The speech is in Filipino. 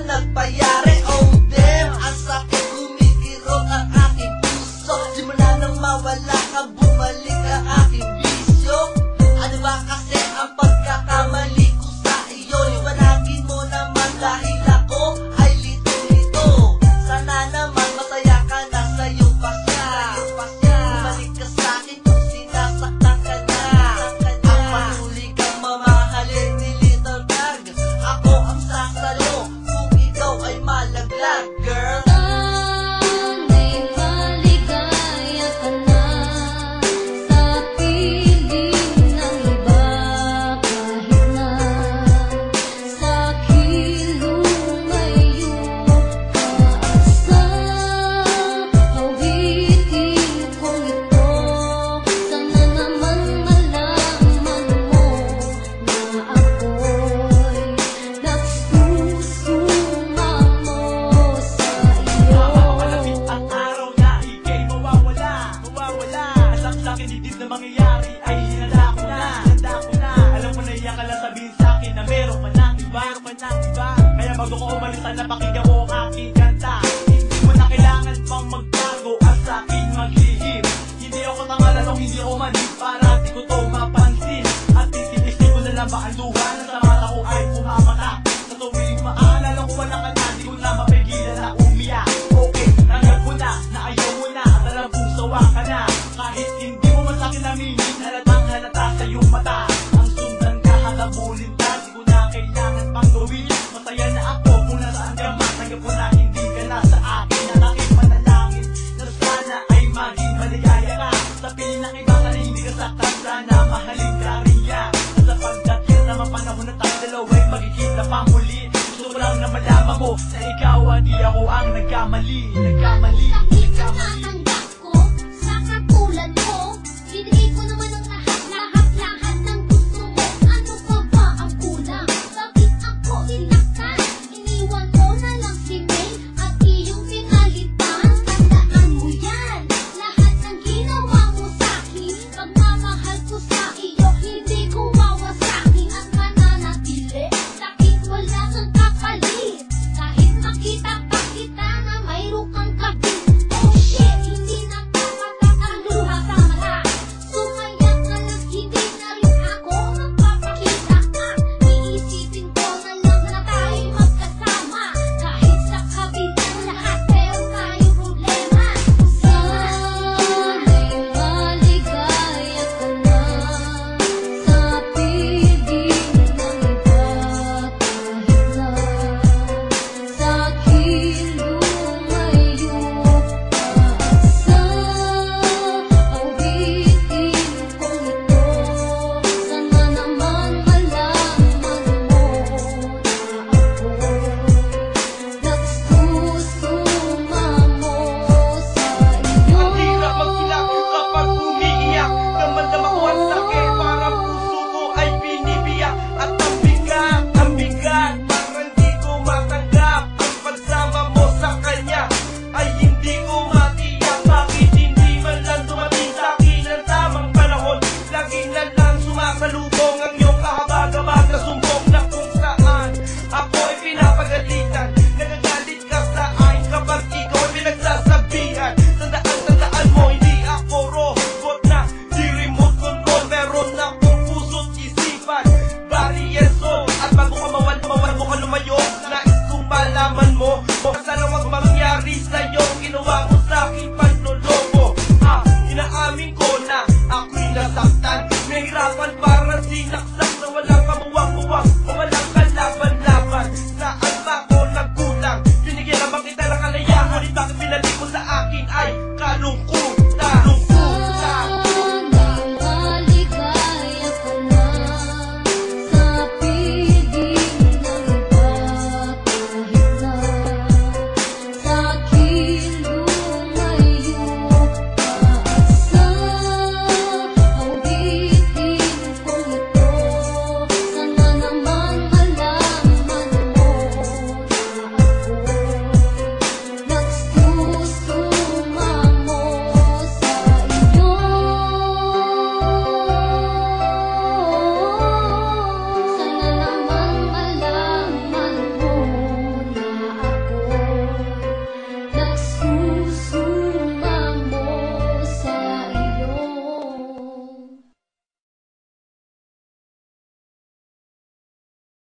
nagpayari. Oh damn, ang sakit, kumikirot ang aking puso. Di mo na nang mawala ka, bumalik ang aking bisyo. Ano ba kasi ang pagkakamali ko sa iyo? Liwanagin mo naman dahil ako ay lito-lito. Sana naman masaya ka na sa iyong pasya. Bumalik ka sa'kin kung sinasaktan ka na. Ang mahuli kang mamahalin ni Little Tag. Ako ang sasalo kung ikaw ay malaglag, girl. Mangyayari ay hinanda ko na. Alam mo na iyan ka lang sabihin sa'kin na meron ka ng iba. Kaya bago ko umalis na napakinggan mo ang aking kanta. Hindi mo na kailangan pang magbago at sa'kin maglihim. Hindi ako tangalalong, hindi ako manip para di ko to mapansin. At titigisin ko na lang ba ang luha na sa mata ko ay pumamata. Sa tuwing maaalala ko wala ka na, di ko na mapigilan na umiyak. Okay, tanggap ko na ayaw mo na at alam kong sawa ka na. Kahit hindi mo man sa'kin namingin, halatang halata sa iyong mata. Ang sundan ka, halabulin ka, di ko na kailangan pang gawin. Masaya na ako kung nasaan ka man, tanggap ko na hindi ka na sa akin. At aking manalangin na sana ay maging maligaya ka. Sa piling ng iba ka na hindi ka saktan, sana mahalin ka rin yan. At sapagkat yan naman panahon na tayo dalawa'y magkikita pang muli. Gusto ko lang na malaman mo na ikaw hindi ako ang nagkamali.